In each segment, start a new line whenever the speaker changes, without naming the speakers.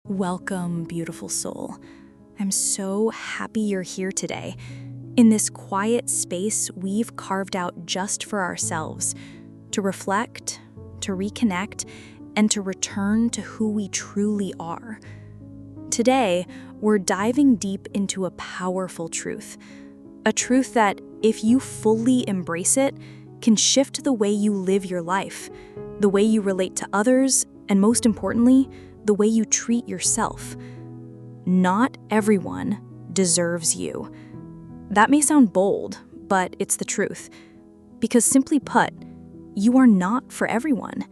Welcome, beautiful soul. I'm so happy you're here today. In this quiet space we've carved out just for ourselves, to reflect, to reconnect, and to return to who we truly are. Today, we're diving deep into a powerful truth. A truth that, if you fully embrace it, can shift the way you live your life, the way you relate to others, and most importantly, the way you treat yourself. Not everyone deserves you. That may sound bold, but it's the truth. Because simply put, you are not for everyone.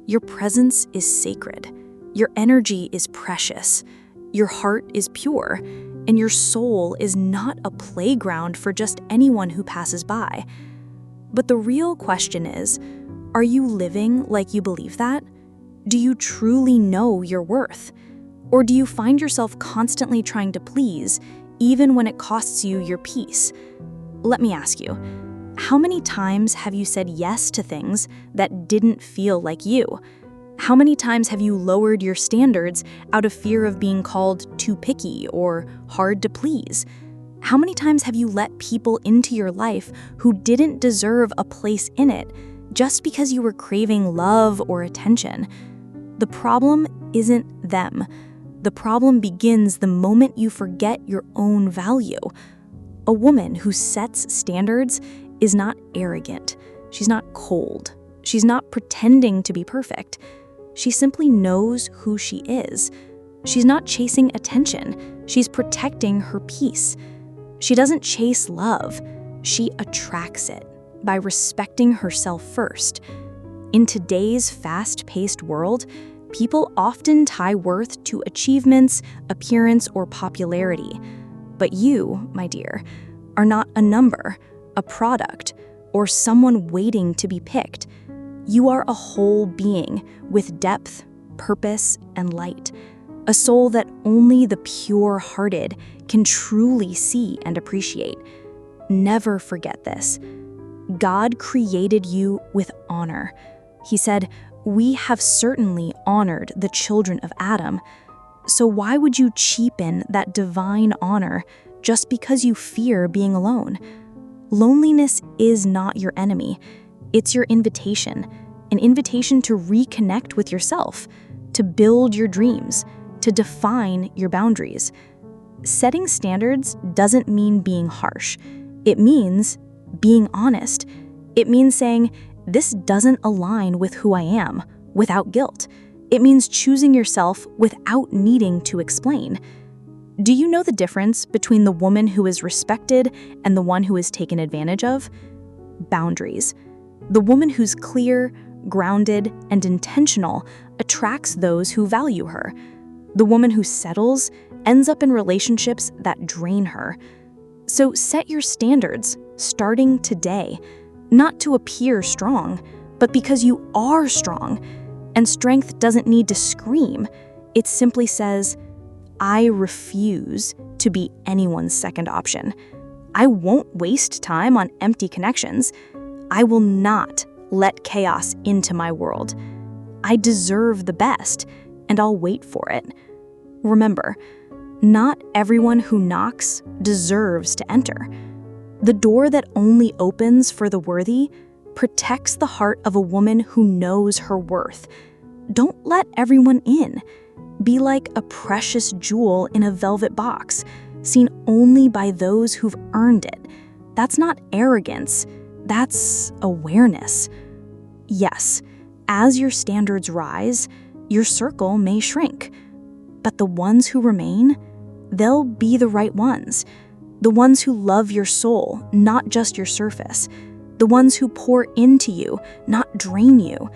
Your presence is sacred. Your energy is precious. Your heart is pure. And your soul is not a playground for just anyone who passes by. But the real question is, are you living like you believe that? Do you truly know your worth? Or do you find yourself constantly trying to please, even when it costs you your peace? Let me ask you, how many times have you said yes to things that didn't feel like you? How many times have you lowered your standards out of fear of being called too picky or hard to please? How many times have you let people into your life who didn't deserve a place in it just because you were craving love or attention? The problem isn't them. The problem begins the moment you forget your own value. A woman who sets standards is not arrogant. She's not cold. She's not pretending to be perfect. She simply knows who she is. She's not chasing attention. She's protecting her peace. She doesn't chase love. She attracts it by respecting herself first. In today's fast-paced world, people often tie worth to achievements, appearance, or popularity. But you, my dear, are not a number, a product, or someone waiting to be picked. You are a whole being with depth, purpose, and light, a soul that only the pure-hearted can truly see and appreciate. Never forget this. God created you with honor. He said, "We have certainly honored the children of Adam." So why would you cheapen that divine honor just because you fear being alone? Loneliness is not your enemy. It's your invitation, an invitation to reconnect with yourself, to build your dreams, to define your boundaries. Setting standards doesn't mean being harsh. It means being honest. It means saying, "This doesn't align with who I am," without guilt. It means choosing yourself without needing to explain. Do you know the difference between the woman who is respected and the one who is taken advantage of? Boundaries. The woman who's clear, grounded, and intentional attracts those who value her. The woman who settles ends up in relationships that drain her. So set your standards, starting today. Not to appear strong, but because you are strong. And strength doesn't need to scream. It simply says, "I refuse to be anyone's second option. I won't waste time on empty connections. I will not let chaos into my world. I deserve the best, and I'll wait for it." Remember, not everyone who knocks deserves to enter. The door that only opens for the worthy protects the heart of a woman who knows her worth. Don't let everyone in. Be like a precious jewel in a velvet box, seen only by those who've earned it. That's not arrogance. That's awareness. Yes, as your standards rise, your circle may shrink. But the ones who remain, they'll be the right ones. The ones who love your soul, not just your surface. The ones who pour into you, not drain you.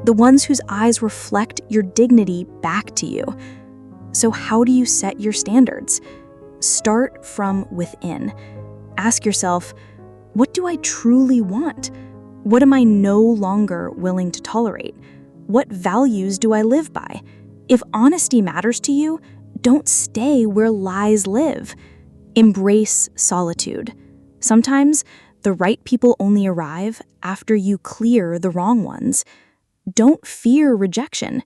The ones whose eyes reflect your dignity back to you. So how do you set your standards? Start from within. Ask yourself, what do I truly want? What am I no longer willing to tolerate? What values do I live by? If honesty matters to you, don't stay where lies live. Embrace solitude. Sometimes the right people only arrive after you clear the wrong ones. Don't fear rejection.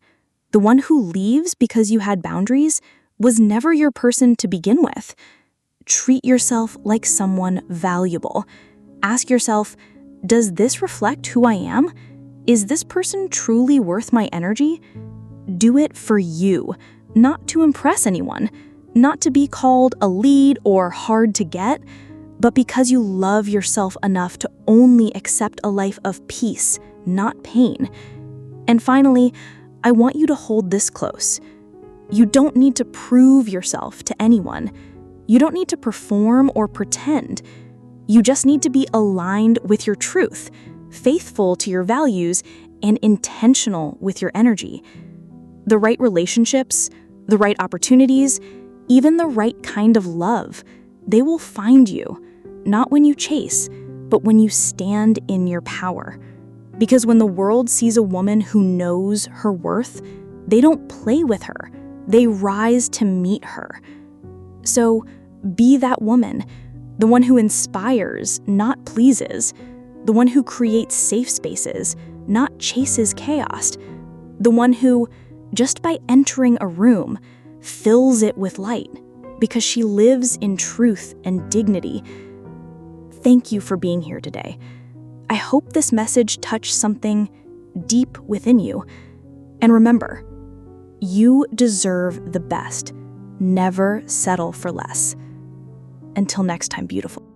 The one who leaves because you had boundaries was never your person to begin with. Treat yourself like someone valuable. Ask yourself, does this reflect who I am? Is this person truly worth my energy? Do it for you, not to impress anyone, not to be called a lead or hard to get, but because you love yourself enough to only accept a life of peace, not pain. And finally, I want you to hold this close. You don't need to prove yourself to anyone. You don't need to perform or pretend. You just need to be aligned with your truth, faithful to your values, and intentional with your energy. The right relationships, the right opportunities, even the right kind of love, they will find you, not when you chase, but when you stand in your power. Because when the world sees a woman who knows her worth, they don't play with her. They rise to meet her. So be that woman, the one who inspires, not pleases, the one who creates safe spaces, not chases chaos, the one who, just by entering a room, fills it with light because she lives in truth and dignity. Thank you for being here today. I hope this message touched something deep within you. And remember, you deserve the best. Never settle for less. Until next time, beautiful.